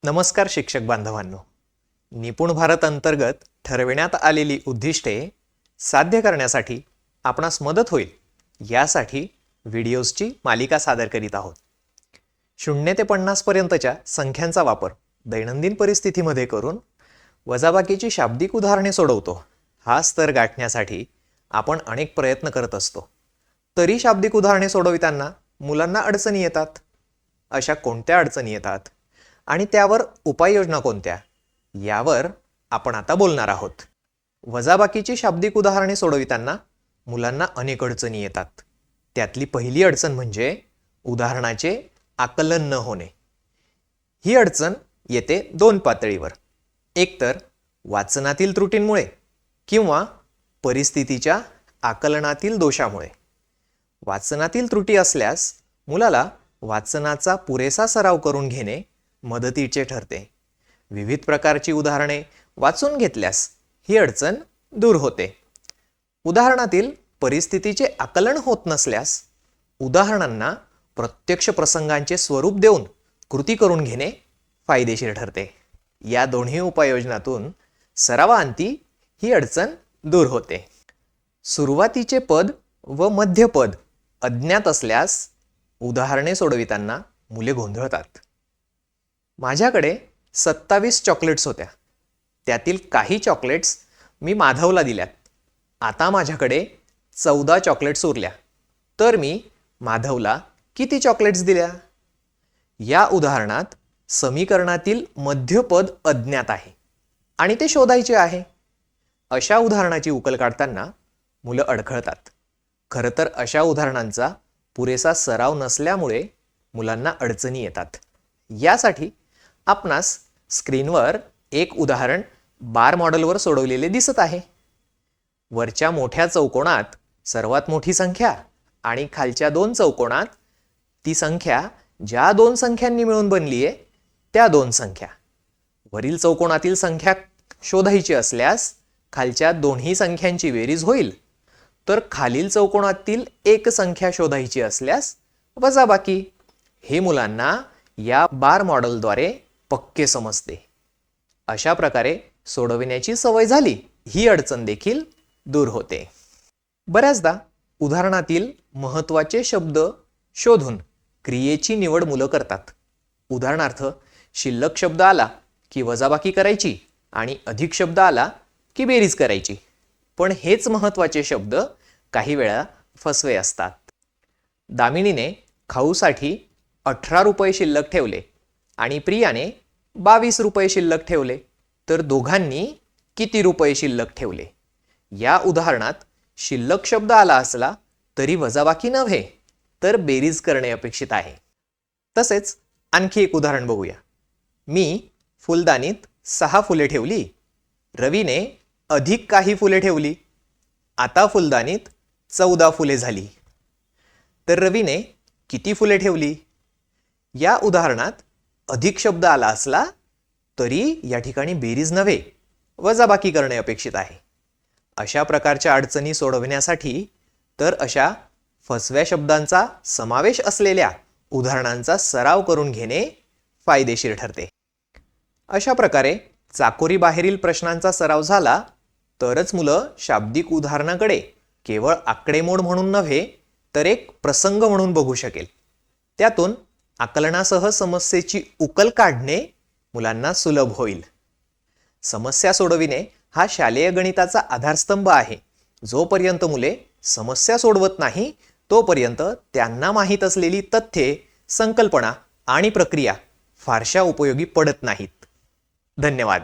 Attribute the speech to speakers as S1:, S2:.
S1: नमस्कार शिक्षक बांधवांनो. निपुण भारत अंतर्गत ठरविण्यात आलेली उद्दिष्टे साध्य करण्यासाठी आपणास मदत होईल यासाठी व्हिडिओजची मालिका सादर करीत आहोत. 0 ते 50 पर्यंतच्या संख्यांचा वापर दैनंदिन परिस्थितीमध्ये करून वजाबाकीची शाब्दिक उदाहरणे सोडवतो हा स्तर गाठण्यासाठी आपण अनेक प्रयत्न करत असतो. तरी शाब्दिक उदाहरणे सोडविताना मुलांना अडचणी येतात. अशा कोणत्या अडचणी येतात आणि त्यावर उपाययोजना कोणत्या यावर आपण आता बोलणार आहोत. वजाबाकीची शाब्दिक उदाहरणे सोडविताना मुलांना अनेक अडचणी येतात. त्यातली पहिली अडचण म्हणजे उदाहरणाचे आकलन न होणे. ही अडचण येते 2 पातळीवर. एकतर वाचनातील त्रुटींमुळे किंवा परिस्थितीच्या आकलनातील दोषामुळे. वाचनातील त्रुटी असल्यास मुलाला वाचनाचा पुरेसा सराव करून घेणे मदतीचे ठरते. विविध प्रकारची उदाहरणे वाचून घेतल्यास ही अडचण दूर होते. उदाहरणातील परिस्थितीचे आकलन होत नसल्यास उदाहरणांना प्रत्यक्ष प्रसंगांचे स्वरूप देऊन कृती करून घेणे फायदेशीर ठरते. या दोन्ही उपाययोजनातून सरावाअंती ही अडचण दूर होते. सुरुवातीचे पद व मध्यपद अज्ञात असल्यास उदाहरणे सोडविताना मुले गोंधळतात. माझ्याकडे 27 चॉकलेट्स होत्या. त्यातील काही चॉकलेट्स मी माधवला दिल्यात. आता माझ्याकडे 14 चॉकलेट्स उरल्या. तर मी माधवला किती चॉकलेट्स दिल्या? या उदाहरणात समीकरणातील मध्यपद अज्ञात आहे आणि ते शोधायचे आहे. अशा उदाहरणाची उकल काढताना मुलं अडखळतात. खरं तर अशा उदाहरणांचा पुरेसा सराव नसल्यामुळे मुलांना अडचणी येतात. यासाठी आपणास स्क्रीनवर एक उदाहरण बार मॉडेलवर सोडवलेले दिसत आहे. वरच्या मोठ्या चौकोनात सर्वात मोठी संख्या आणि खालच्या 2 चौकोनात ती संख्या ज्या 2 संख्यांनी मिळून बनली आहे त्या 2 संख्या. वरील चौकोनातील संख्या शोधायची असल्यास खालच्या दोन्ही संख्यांची बेरीज होईल. तर खालील चौकोनातील एक संख्या शोधायची असल्यास वजाबाकी. हे मुलांना या बार मॉडेलद्वारे पक्के समजते. अशा प्रकारे सोडविण्याची सवय झाली ही अडचण देखील दूर होते. बऱ्याचदा उदाहरणातील महत्त्वाचे शब्द शोधून क्रियेची निवड मुलं करतात. उदाहरणार्थ शिल्लक शब्द आला की वजाबाकी करायची आणि अधिक शब्द आला की बेरीज करायची. पण हेच महत्त्वाचे शब्द काही वेळा फसवे असतात. दामिनीने खाऊसाठी 18 रुपये शिल्लक ठेवले आणि प्रियाने 22 रुपये शिल्लक ठेवले. तर दोघांनी किती रुपये शिल्लक ठेवले? या उदाहरणात शिल्लक शब्द आला असला तरी वजाबाकी नव्हे तर बेरीज करणे अपेक्षित आहे. तसेच आणखी एक उदाहरण बघूया. मी फुलदानीत 6 फुले ठेवली. रवीने अधिक काही फुले ठेवली. आता फुलदानीत 14 फुले झाली. तर रवीने किती फुले ठेवली? या उदाहरणात अधिक शब्द आला असला तरी या ठिकाणी बेरीज नव्हे वजाबाकी करणे अपेक्षित आहे. अशा प्रकारच्या अडचणी सोडवण्यासाठी तर अशा फसव्या शब्दांचा समावेश असलेल्या उदाहरणांचा सराव करून घेणे फायदेशीर ठरते. अशा प्रकारे चाकोरी बाहेरील प्रश्नांचा सराव झाला तरच मुलं शाब्दिक उदाहरणाकडे केवळ आकडेमोड म्हणून नव्हे तर एक प्रसंग म्हणून बघू शकेल. त्यातून आकलनासह समस्येची उकल काढणे मुलांना सुलभ होईल. समस्या सोडविणे हा शालेय गणिताचा आधारस्तंभ आहे. जोपर्यंत मुले समस्या सोडवत नाही तोपर्यंत त्यांना माहीत असलेली तथ्ये, संकल्पना आणि प्रक्रिया फारशा उपयोगी पडत नाहीत. धन्यवाद.